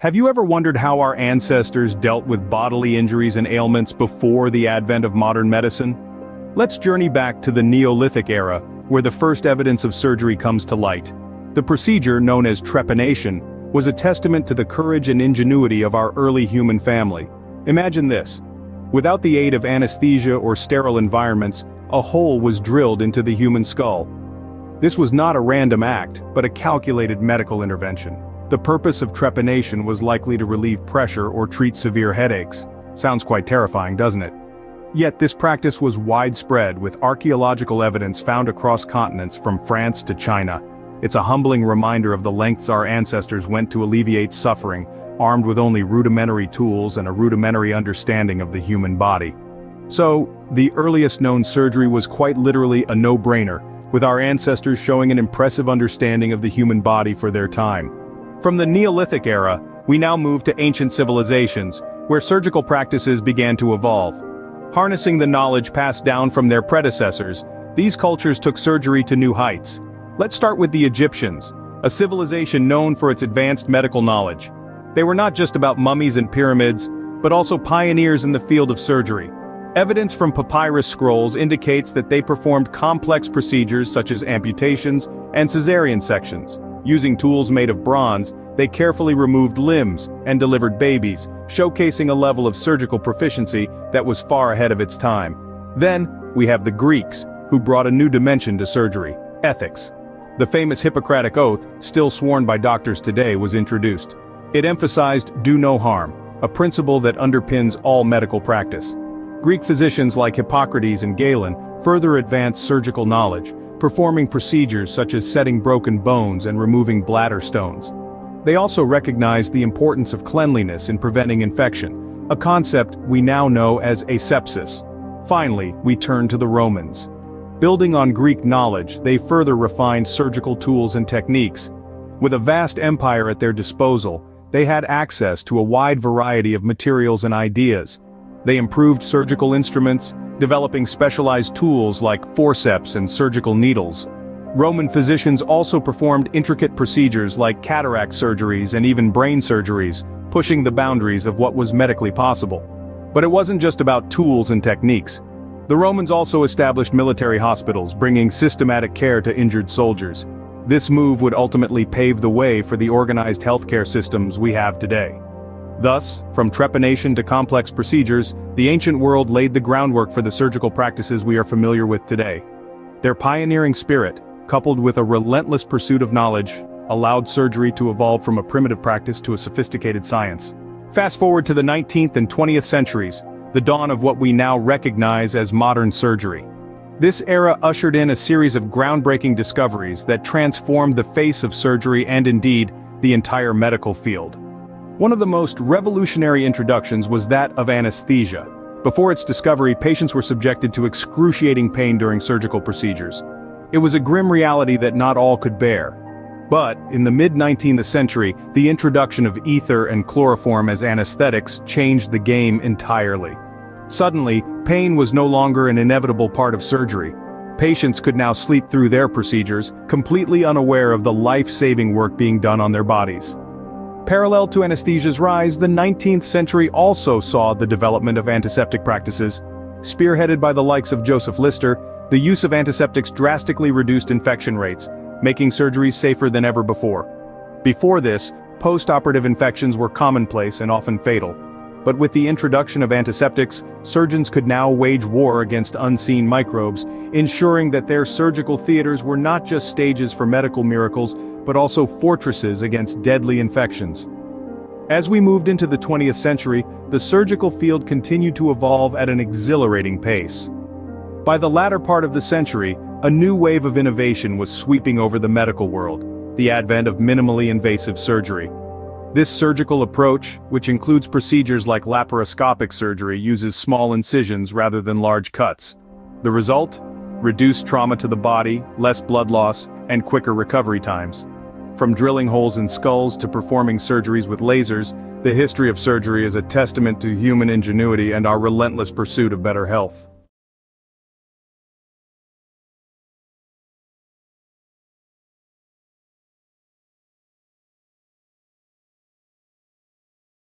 Have you ever wondered how our ancestors dealt with bodily injuries and ailments before the advent of modern medicine? Let's journey back to the Neolithic era, where the first evidence of surgery comes to light. The procedure, known as trepanation, was a testament to the courage and ingenuity of our early human family. Imagine this. Without the aid of anesthesia or sterile environments, a hole was drilled into the human skull. This was not a random act, but a calculated medical intervention. The purpose of trepanation was likely to relieve pressure or treat severe headaches. Sounds quite terrifying, doesn't it? Yet this practice was widespread, with archaeological evidence found across continents from France to China. It's a humbling reminder of the lengths our ancestors went to alleviate suffering, armed with only rudimentary tools and a rudimentary understanding of the human body. So, the earliest known surgery was quite literally a no-brainer, with our ancestors showing an impressive understanding of the human body for their time. From the Neolithic era, we now move to ancient civilizations, where surgical practices began to evolve. Harnessing the knowledge passed down from their predecessors, these cultures took surgery to new heights. Let's start with the Egyptians, a civilization known for its advanced medical knowledge. They were not just about mummies and pyramids, but also pioneers in the field of surgery. Evidence from papyrus scrolls indicates that they performed complex procedures such as amputations and cesarean sections. Using tools made of bronze, they carefully removed limbs and delivered babies, showcasing a level of surgical proficiency that was far ahead of its time. Then, we have the Greeks, who brought a new dimension to surgery: ethics. The famous Hippocratic Oath, still sworn by doctors today, was introduced. It emphasized do no harm, a principle that underpins all medical practice. Greek physicians like Hippocrates and Galen further advanced surgical knowledge, performing procedures such as setting broken bones and removing bladder stones. They also recognized the importance of cleanliness in preventing infection, a concept we now know as asepsis. Finally, we turn to the Romans. Building on Greek knowledge, they further refined surgical tools and techniques. With a vast empire at their disposal, they had access to a wide variety of materials and ideas. They improved surgical instruments, developing specialized tools like forceps and surgical needles. Roman physicians also performed intricate procedures like cataract surgeries and even brain surgeries, pushing the boundaries of what was medically possible. But it wasn't just about tools and techniques. The Romans also established military hospitals, bringing systematic care to injured soldiers. This move would ultimately pave the way for the organized healthcare systems we have today. Thus, from trepanation to complex procedures, the ancient world laid the groundwork for the surgical practices we are familiar with today. Their pioneering spirit, coupled with a relentless pursuit of knowledge, allowed surgery to evolve from a primitive practice to a sophisticated science. Fast forward to the 19th and 20th centuries, the dawn of what we now recognize as modern surgery. This era ushered in a series of groundbreaking discoveries that transformed the face of surgery and indeed, the entire medical field. One of the most revolutionary introductions was that of anesthesia. Before its discovery, patients were subjected to excruciating pain during surgical procedures. It was a grim reality that not all could bear. But, in the mid-19th century, the introduction of ether and chloroform as anesthetics changed the game entirely. Suddenly, pain was no longer an inevitable part of surgery. Patients could now sleep through their procedures, completely unaware of the life-saving work being done on their bodies. Parallel to anesthesia's rise, the 19th century also saw the development of antiseptic practices. Spearheaded by the likes of Joseph Lister, the use of antiseptics drastically reduced infection rates, making surgeries safer than ever before. Before this, post-operative infections were commonplace and often fatal. But with the introduction of antiseptics, surgeons could now wage war against unseen microbes, ensuring that their surgical theaters were not just stages for medical miracles, but also fortresses against deadly infections. As we moved into the 20th century, the surgical field continued to evolve at an exhilarating pace. By the latter part of the century, a new wave of innovation was sweeping over the medical world: the advent of minimally invasive surgery. This surgical approach, which includes procedures like laparoscopic surgery, uses small incisions rather than large cuts. The result? Reduced trauma to the body, less blood loss, and quicker recovery times. From drilling holes in skulls to performing surgeries with lasers, the history of surgery is a testament to human ingenuity and our relentless pursuit of better health.